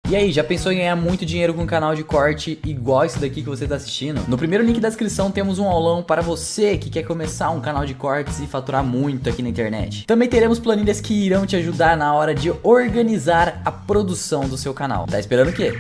E aí, já pensou em ganhar muito dinheiro com um canal de corte igual esse daqui que você está assistindo? No primeiro link da descrição temos um aulão para você que quer começar um canal de cortes e faturar muito aqui na internet. Também teremos planilhas que irão te ajudar na hora de organizar a produção do seu canal. Tá esperando o quê?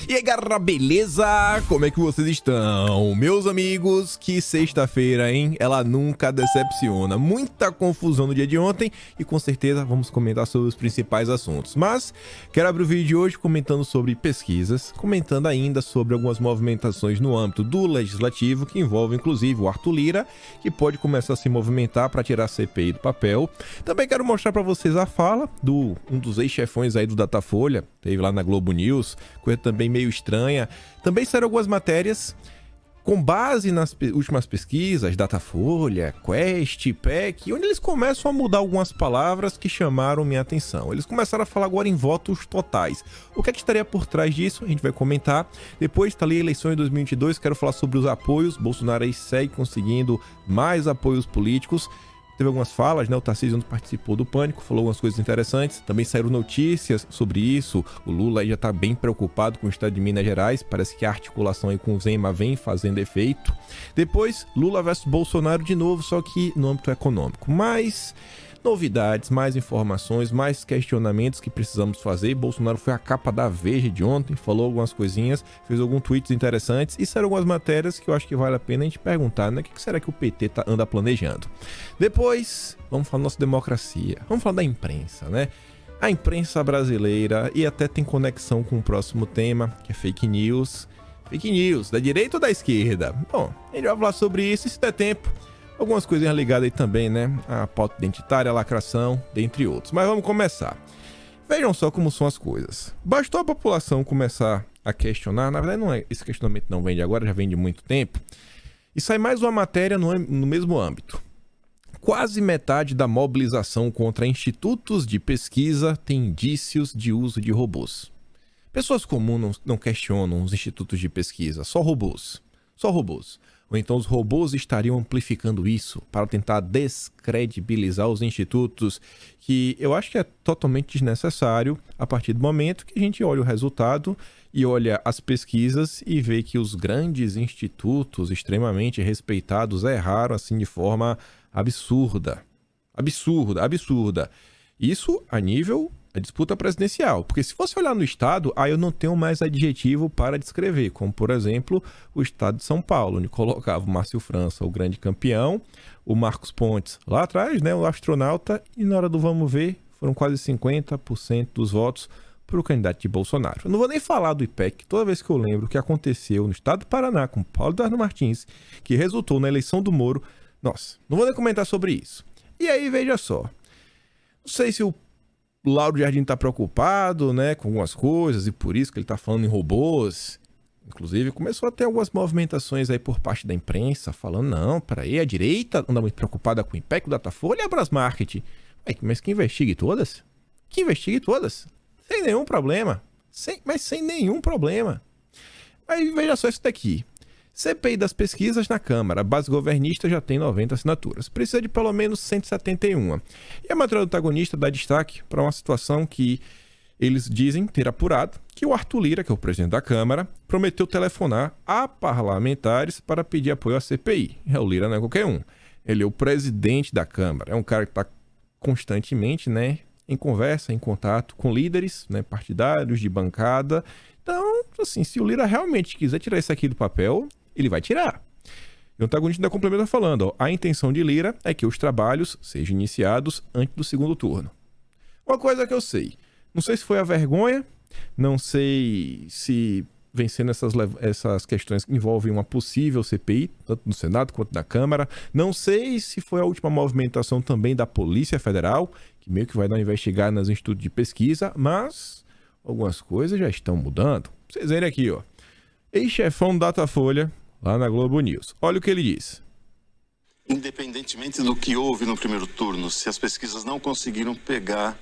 E aí galera, beleza? Como é que vocês estão? Meus amigos, que sexta-feira, hein? Ela nunca decepciona. Muita confusão no dia de ontem e com certeza vamos comentar sobre os principais assuntos. Mas quero abrir o vídeo de hoje comentando sobre pesquisas, comentando ainda sobre algumas movimentações no âmbito do legislativo que envolve inclusive o Arthur Lira, que pode começar a se movimentar para tirar a CPI do papel. Também quero mostrar para vocês a fala do um dos ex-chefões aí do Datafolha, teve lá na Globo News, coisa também meio estranha. Também saíram algumas matérias com base nas últimas pesquisas, Datafolha, Quest, PEC, onde eles começam a mudar algumas palavras que chamaram minha atenção. Eles começaram a falar agora em votos totais. O que é que estaria por trás disso? A gente vai comentar. Depois está ali a eleição em 2022, quero falar sobre os apoios. Bolsonaro aí segue conseguindo mais apoios políticos. Teve algumas falas, né? O Tarcísio participou do Pânico, falou algumas coisas interessantes. Também saíram notícias sobre isso. O Lula aí já está bem preocupado com o estado de Minas Gerais. Parece que a articulação aí com o Zema vem fazendo efeito. Depois, Lula versus Bolsonaro de novo, só que no âmbito econômico. Mais novidades, mais informações, mais questionamentos que precisamos fazer. Bolsonaro foi a capa da Veja de ontem, falou algumas coisinhas, fez alguns tweets interessantes e saíram algumas matérias que eu acho que vale a pena a gente perguntar, né? O que será que o PT anda planejando? Depois, vamos falar da nossa democracia, vamos falar da imprensa, né? A imprensa brasileira, e até tem conexão com o próximo tema, que é fake news. Fake news, da direita ou da esquerda? Bom, a gente vai falar sobre isso e se der tempo. Algumas coisinhas ligadas aí também, né? A pauta identitária, a lacração, dentre outros. Mas vamos começar. Vejam só como são as coisas. Bastou a população começar a questionar, na verdade não é, esse questionamento não vem de agora, já vem de muito tempo, e sai mais uma matéria no mesmo âmbito. Quase metade da mobilização contra institutos de pesquisa tem indícios de uso de robôs. Pessoas comuns não questionam os institutos de pesquisa, só robôs. Só robôs. Ou então os robôs estariam amplificando isso para tentar descredibilizar os institutos, que eu acho que é totalmente desnecessário a partir do momento que a gente olha o resultado e olha as pesquisas e vê que os grandes institutos extremamente respeitados erraram assim de forma absurda. Absurda. Isso a nível da disputa presidencial, porque se você olhar no estado, aí eu não tenho mais adjetivo para descrever, como por exemplo o estado de São Paulo, onde colocava o Márcio França, o grande campeão, o Marcos Pontes lá atrás, né, o astronauta, e na hora do vamos ver, foram quase 50% dos votos para o candidato de Bolsonaro. Eu não vou nem falar do IPEC, toda vez que eu lembro o que aconteceu no estado do Paraná com Paulo Eduardo Martins, que resultou na eleição do Moro, nossa, não vou nem comentar sobre isso. E aí, veja só, não sei se o Lauro Jardim está preocupado, né, com algumas coisas e por isso que ele está falando em robôs. Inclusive, começou a ter algumas movimentações aí por parte da imprensa, falando, não, peraí, a direita anda muito preocupada com o IPEC, o Datafolha e a Brasmarket. Mas que investigue todas? Que investigue todas. Sem nenhum problema. Mas sem nenhum problema. Aí veja só isso daqui. CPI das pesquisas na Câmara. A base governista já tem 90 assinaturas. Precisa de pelo menos 171. E a matéria do antagonista dá destaque para uma situação que eles dizem ter apurado, que o Arthur Lira, que é o presidente da Câmara, prometeu telefonar a parlamentares para pedir apoio à CPI. O Lira não é qualquer um. Ele é o presidente da Câmara. É um cara que está constantemente, né, em conversa, em contato com líderes, né, partidários, de bancada. Então, assim, se o Lira realmente quiser tirar isso aqui do papel, ele vai tirar. E o antagonista da complementa falando, ó, a intenção de Lira é que os trabalhos sejam iniciados antes do segundo turno. Uma coisa que eu sei, não sei se foi a vergonha, não sei se vencendo essas questões que envolvem uma possível CPI, tanto no Senado quanto na Câmara, não sei se foi a última movimentação também da Polícia Federal, que meio que vai dar uma investigada nos institutos de pesquisa, mas algumas coisas já estão mudando. Pra vocês verem aqui, ó. Ex-chefão do Datafolha, lá na Globo News. Olha o que ele disse. Independentemente do que houve no primeiro turno, se as pesquisas não conseguiram pegar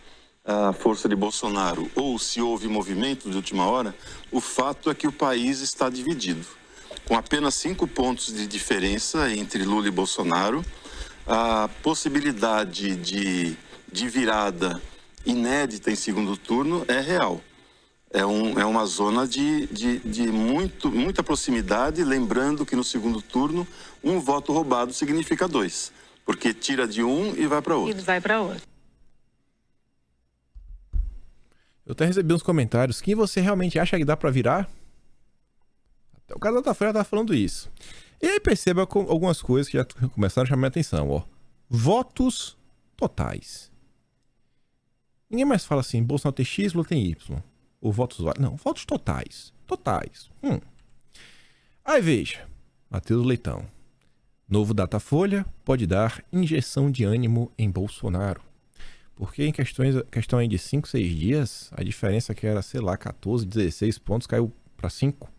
a força de Bolsonaro ou se houve movimento de última hora, o fato é que o país está dividido. com apenas 5 pontos de diferença entre Lula e Bolsonaro. A possibilidade de virada inédita em segundo turno é real. É uma zona de muita proximidade, lembrando que no segundo turno, um voto roubado significa 2, porque tira de um e vai para outro. Eu até recebi uns comentários. Quem você realmente acha que dá para virar? Até o cara da Folha tá falando isso. E aí perceba algumas coisas que já começaram a chamar a atenção, ó. Votos totais. Ninguém mais fala assim, Bolsonaro tem X, Lula tem Y. Ou votos válidos. Não, votos totais. Totais. Aí veja, Matheus Leitão. Novo Datafolha pode dar injeção de ânimo em Bolsonaro. Porque em questão aí de 5, 6 dias, a diferença que era, sei lá, 14, 16 pontos caiu para 5.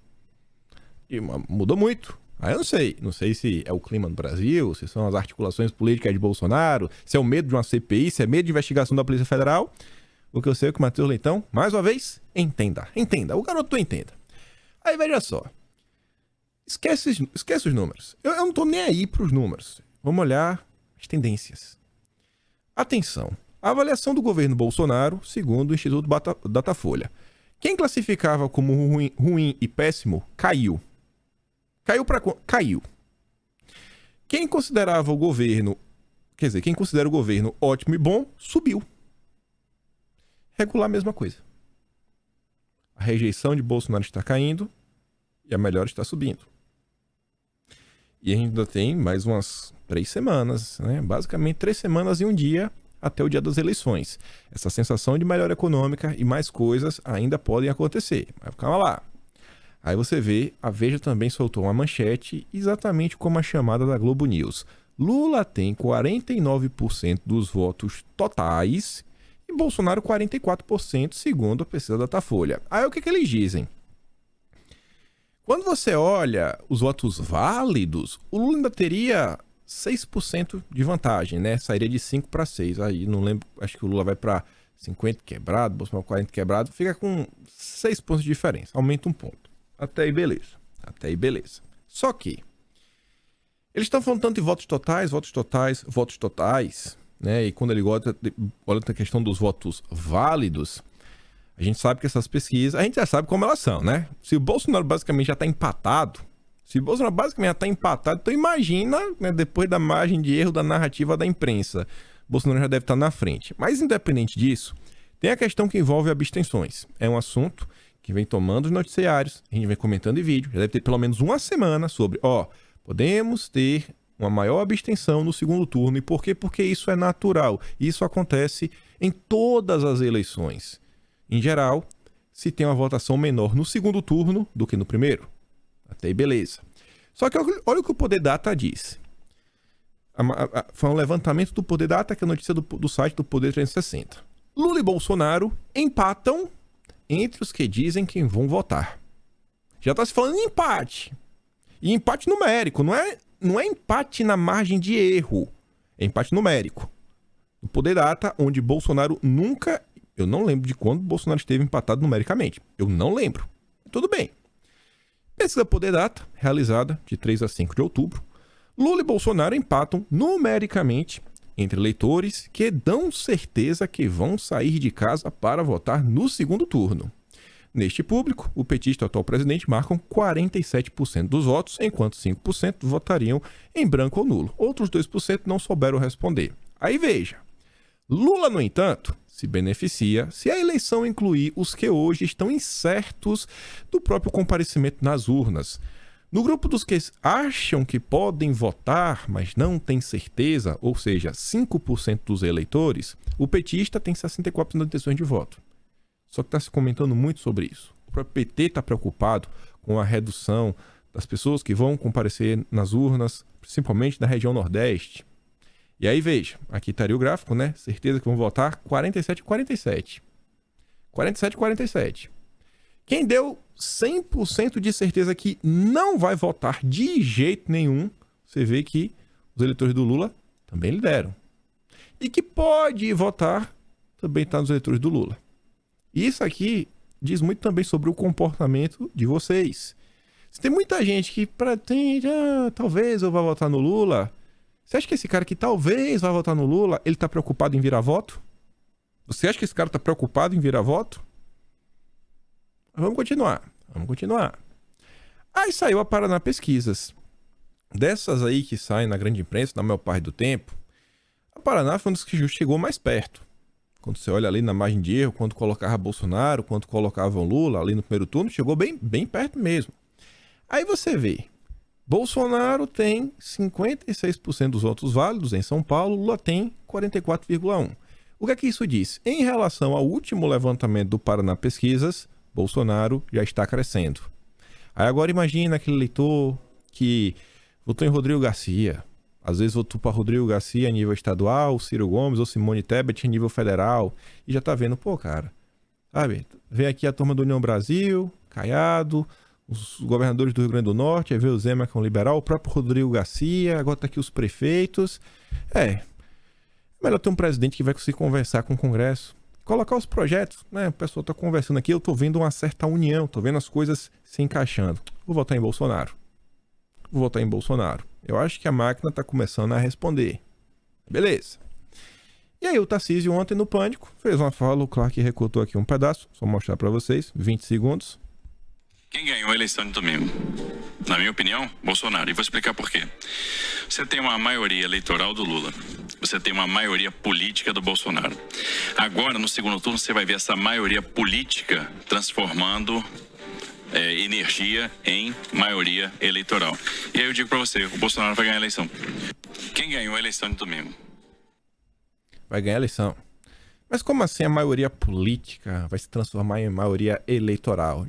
E mudou muito. Aí eu não sei se é o clima no Brasil, se são as articulações políticas de Bolsonaro, se é o medo de uma CPI, se é medo de investigação da Polícia Federal. O que eu sei é que o Matheus Leitão, mais uma vez, entenda, o garoto entenda. Aí veja só, esquece os números, eu não tô nem aí pros números, vamos olhar as tendências. Atenção, a avaliação do governo Bolsonaro, segundo o Instituto Datafolha. Quem classificava como ruim e péssimo, caiu. Caiu. Quem considerava o governo, quem considera o governo ótimo e bom, subiu. Regular, mesma coisa. A rejeição de Bolsonaro está caindo e a melhor está subindo. E a gente ainda tem mais umas 3 semanas, né? Basicamente 3 semanas e um dia até o dia das eleições. Essa sensação de melhora econômica e mais coisas ainda podem acontecer. Mas calma lá. Aí você vê, a Veja também soltou uma manchete exatamente como a chamada da Globo News. Lula tem 49% dos votos totais e Bolsonaro 44%, segundo a pesquisa da Datafolha. Aí o que eles dizem? Quando você olha os votos válidos, o Lula ainda teria 6% de vantagem, né? Sairia de 5 para 6. Aí não lembro, acho que o Lula vai para 50 quebrado, Bolsonaro 40 quebrado, fica com 6 pontos de diferença, aumenta um ponto. Até aí beleza. Só que eles estão falando tanto de votos totais, né? E quando ele olha a questão dos votos válidos, a gente sabe que essas pesquisas, a gente já sabe como elas são, né? Se o Bolsonaro basicamente já está empatado, então imagina, né, depois da margem de erro da narrativa da imprensa, Bolsonaro já deve estar na frente. Mas independente disso, tem a questão que envolve abstenções. É um assunto que vem tomando os noticiários, a gente vem comentando em vídeo, já deve ter pelo menos uma semana sobre, podemos ter uma maior abstenção no segundo turno. E por quê? Porque isso é natural. Isso acontece em todas as eleições. Em geral, se tem uma votação menor no segundo turno do que no primeiro. Até aí beleza. Só que olha o que o Poder Data diz. Foi um levantamento do Poder Data, que é a notícia do site do Poder 360. Lula e Bolsonaro empatam entre os que dizem quem vão votar. Já está se falando em empate. E empate numérico, não é empate na margem de erro. É empate numérico. O Poder Data, onde Bolsonaro nunca... Eu não lembro de quando Bolsonaro esteve empatado numericamente. Eu não lembro. Tudo bem. Pesquisa Poder Data, realizada de 3 a 5 de outubro. Lula e Bolsonaro empatam numericamente entre eleitores que dão certeza que vão sair de casa para votar no segundo turno. Neste público, o petista e o atual presidente marcam 47% dos votos, enquanto 5% votariam em branco ou nulo. Outros 2% não souberam responder. Aí veja, Lula, no entanto, se beneficia se a eleição incluir os que hoje estão incertos do próprio comparecimento nas urnas. No grupo dos que acham que podem votar, mas não têm certeza, ou seja, 5% dos eleitores, o petista tem 64% das intenções de voto. Só que está se comentando muito sobre isso. O próprio PT está preocupado com a redução das pessoas que vão comparecer nas urnas, principalmente na região Nordeste. E aí veja, aqui estaria o gráfico, né? Certeza que vão votar 47-47. 47-47. Quem deu 100% de certeza que não vai votar de jeito nenhum, você vê que os eleitores do Lula também lideram. E que pode votar também está nos eleitores do Lula. E isso aqui diz muito também sobre o comportamento de vocês. Se tem muita gente que pretende, talvez eu vá votar no Lula. Você acha que esse cara que talvez vá votar no Lula, ele tá preocupado em virar voto? Você acha que esse cara tá preocupado em virar voto? Vamos continuar. Aí saiu a Paraná Pesquisas. Dessas aí que saem na grande imprensa, na maior parte do tempo, a Paraná foi um dos que chegou mais perto. Quando você olha ali na margem de erro, quando colocava Bolsonaro, quando colocavam Lula ali no primeiro turno, chegou bem perto mesmo. Aí você vê, Bolsonaro tem 56% dos votos válidos em São Paulo, Lula tem 44,1%. O que é que isso diz? Em relação ao último levantamento do Paraná Pesquisas, Bolsonaro já está crescendo. Aí agora imagina aquele eleitor que votou em Rodrigo Garcia, às vezes votou para Rodrigo Garcia a nível estadual, Ciro Gomes ou Simone Tebet a nível federal, e já tá vendo, pô, cara, sabe? Vem aqui a turma do União Brasil, Caiado, os governadores do Rio Grande do Norte, aí veio o Zema, que é um liberal, o próprio Rodrigo Garcia, agora tá aqui os prefeitos. É melhor ter um presidente que vai conseguir conversar com o Congresso, colocar os projetos, né? O pessoal tá conversando aqui, eu tô vendo uma certa união, tô vendo as coisas se encaixando. Vou votar em Bolsonaro. Eu acho que a máquina tá começando a responder. Beleza. E aí o Tarcísio ontem no Pânico fez uma fala, o Clark recortou aqui um pedaço, só mostrar pra vocês, 20 segundos. Quem ganhou a eleição de domingo? Na minha opinião, Bolsonaro. E vou explicar por quê. Você tem uma maioria eleitoral do Lula. Você tem uma maioria política do Bolsonaro. Agora, no segundo turno, você vai ver essa maioria política transformando energia em maioria eleitoral. E aí eu digo pra você, o Bolsonaro vai ganhar a eleição. Quem ganhou a eleição de domingo? Vai ganhar a eleição. Mas como assim a maioria política vai se transformar em maioria eleitoral?